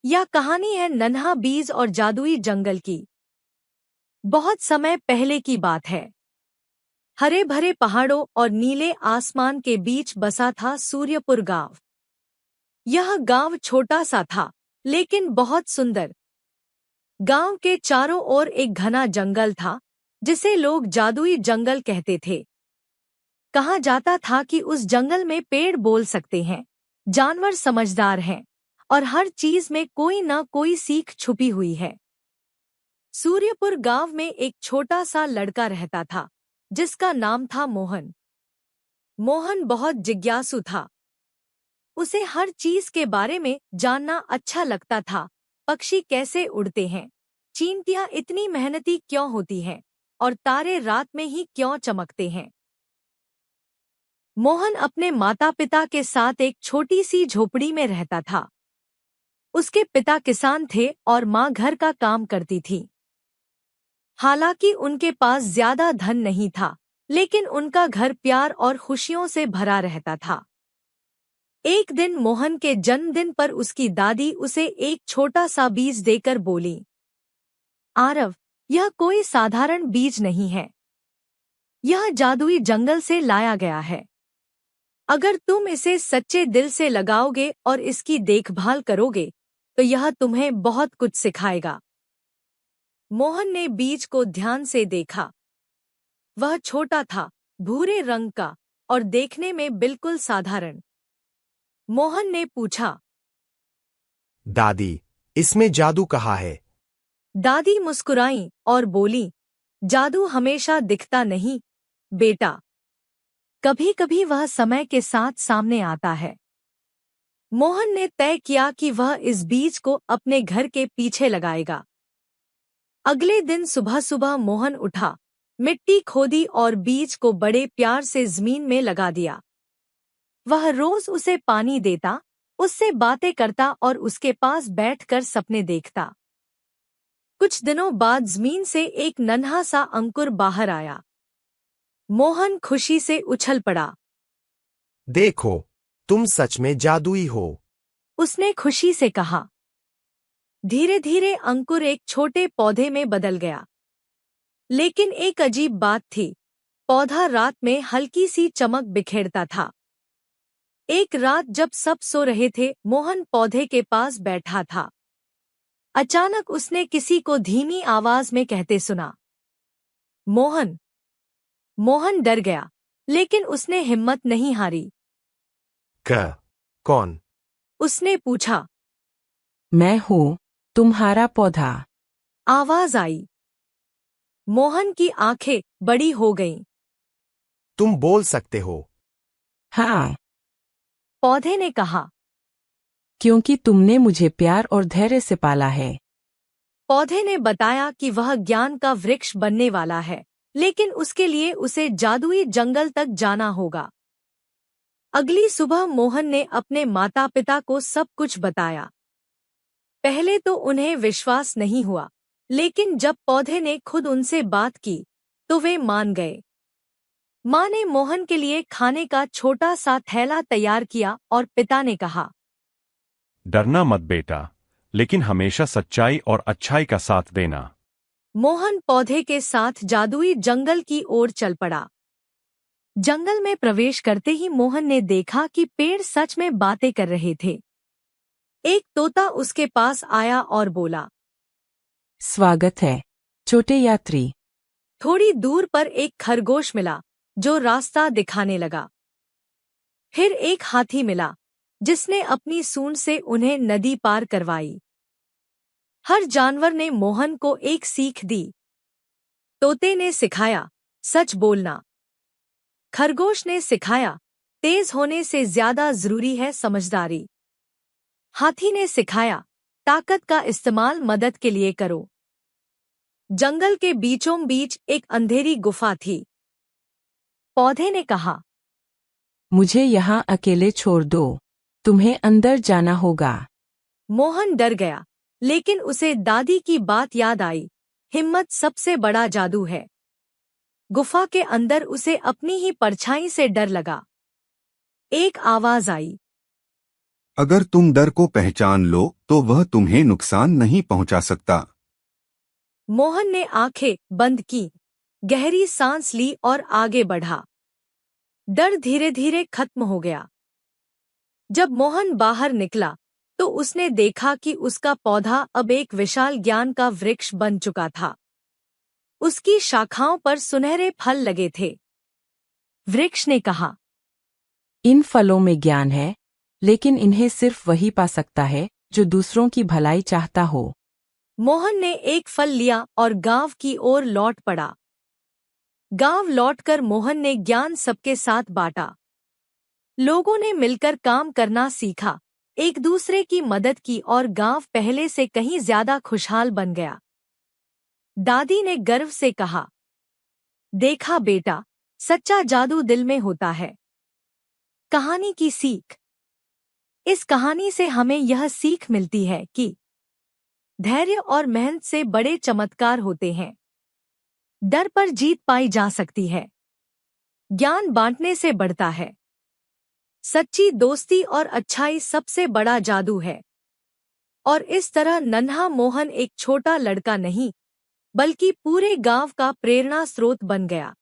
यह कहानी है नन्हा बीज और जादुई जंगल की। बहुत समय पहले की बात है। हरे भरे पहाड़ों और नीले आसमान के बीच बसा था सूर्यपुर गांव। यह गांव छोटा सा था, लेकिन बहुत सुंदर। गांव के चारों ओर एक घना जंगल था, जिसे लोग जादुई जंगल कहते थे। कहा जाता था कि उस जंगल में पेड़ बोल सकते हैं, जानवर समझदार हैं और हर चीज में कोई न कोई सीख छुपी हुई है। सूर्यपुर गांव में एक छोटा सा लड़का रहता था, जिसका नाम था मोहन। मोहन बहुत जिज्ञासु था। उसे हर चीज के बारे में जानना अच्छा लगता था। पक्षी कैसे उड़ते हैं, चींटियां इतनी मेहनती क्यों होती हैं और तारे रात में ही क्यों चमकते हैं। मोहन अपने माता पिता के साथ एक छोटी सी झोपड़ी में रहता था। उसके पिता किसान थे और माँ घर का काम करती थी। हालांकि उनके पास ज्यादा धन नहीं था, लेकिन उनका घर प्यार और खुशियों से भरा रहता था। एक दिन मोहन के जन्मदिन पर उसकी दादी उसे एक छोटा सा बीज देकर बोली, आरव, यह कोई साधारण बीज नहीं है। यह जादुई जंगल से लाया गया है। अगर तुम इसे सच्चे दिल से लगाओगे और इसकी देखभाल करोगे, तो यह तुम्हें बहुत कुछ सिखाएगा। मोहन ने बीज को ध्यान से देखा। वह छोटा था, भूरे रंग का और देखने में बिल्कुल साधारण। मोहन ने पूछा, दादी, इसमें जादू कहाँ है? दादी मुस्कुराई और बोली, जादू हमेशा दिखता नहीं, बेटा। कभी कभी वह समय के साथ सामने आता है। मोहन ने तय किया कि वह इस बीज को अपने घर के पीछे लगाएगा। अगले दिन सुबह सुबह मोहन उठा, मिट्टी खोदी और बीज को बड़े प्यार से जमीन में लगा दिया। वह रोज उसे पानी देता, उससे बातें करता और उसके पास बैठकर सपने देखता। कुछ दिनों बाद जमीन से एक नन्हा सा अंकुर बाहर आया। मोहन खुशी से उछल पड़ा। देखो, तुम सच में जादुई हो। उसने खुशी से कहा। धीरे धीरे अंकुर एक छोटे पौधे में बदल गया। लेकिन एक अजीब बात थी, पौधा रात में हल्की सी चमक बिखेरता था। एक रात जब सब सो रहे थे, मोहन पौधे के पास बैठा था। अचानक उसने किसी को धीमी आवाज में कहते सुना, मोहन। मोहन डर गया, लेकिन उसने हिम्मत नहीं हारी। कौन? उसने पूछा। मैं हूँ, तुम्हारा पौधा। आवाज आई। मोहन की आंखें बड़ी हो गईं। तुम बोल सकते हो? हाँ, पौधे ने कहा। क्योंकि तुमने मुझे प्यार और धैर्य से पाला है। पौधे ने बताया कि वह ज्ञान का वृक्ष बनने वाला है, लेकिन उसके लिए उसे जादुई जंगल तक जाना होगा। अगली सुबह मोहन ने अपने माता पिता को सब कुछ बताया। पहले तो उन्हें विश्वास नहीं हुआ, लेकिन जब पौधे ने खुद उनसे बात की, तो वे मान गए। माँ ने मोहन के लिए खाने का छोटा सा थैला तैयार किया और पिता ने कहा, डरना मत बेटा, लेकिन हमेशा सच्चाई और अच्छाई का साथ देना। मोहन पौधे के साथ जादुई जंगल की ओर चल पड़ा। जंगल में प्रवेश करते ही मोहन ने देखा कि पेड़ सच में बातें कर रहे थे। एक तोता उसके पास आया और बोला, स्वागत है, छोटे यात्री। थोड़ी दूर पर एक खरगोश मिला, जो रास्ता दिखाने लगा। फिर एक हाथी मिला, जिसने अपनी सूंड से उन्हें नदी पार करवाई। हर जानवर ने मोहन को एक सीख दी। तोते ने सिखाया, सच बोलना। खरगोश ने सिखाया, तेज होने से ज्यादा जरूरी है समझदारी। हाथी ने सिखाया, ताकत का इस्तेमाल मदद के लिए करो। जंगल के बीचों बीच एक अंधेरी गुफा थी। पौधे ने कहा, मुझे यहाँ अकेले छोड़ दो, तुम्हें अंदर जाना होगा। मोहन डर गया, लेकिन उसे दादी की बात याद आई, हिम्मत सबसे बड़ा जादू है। गुफा के अंदर उसे अपनी ही परछाई से डर लगा। एक आवाज आई, अगर तुम डर को पहचान लो तो वह तुम्हें नुकसान नहीं पहुंचा सकता। मोहन ने आंखें बंद की, गहरी सांस ली और आगे बढ़ा। डर धीरे धीरे खत्म हो गया। जब मोहन बाहर निकला तो उसने देखा कि उसका पौधा अब एक विशाल ज्ञान का वृक्ष बन चुका था। उसकी शाखाओं पर सुनहरे फल लगे थे। वृक्ष ने कहा, इन फलों में ज्ञान है, लेकिन इन्हें सिर्फ वही पा सकता है जो दूसरों की भलाई चाहता हो। मोहन ने एक फल लिया और गांव की ओर लौट पड़ा। गांव लौटकर मोहन ने ज्ञान सबके साथ बांटा। लोगों ने मिलकर काम करना सीखा, एक दूसरे की मदद की और गांव पहले से कहीं ज्यादा खुशहाल बन गया। दादी ने गर्व से कहा, देखा बेटा, सच्चा जादू दिल में होता है। कहानी की सीख। इस कहानी से हमें यह सीख मिलती है कि धैर्य और मेहनत से बड़े चमत्कार होते हैं। डर पर जीत पाई जा सकती है। ज्ञान बांटने से बढ़ता है। सच्ची दोस्ती और अच्छाई सबसे बड़ा जादू है। और इस तरह नन्हा मोहन एक छोटा लड़का नहीं, बल्कि पूरे गांव का प्रेरणा स्रोत बन गया।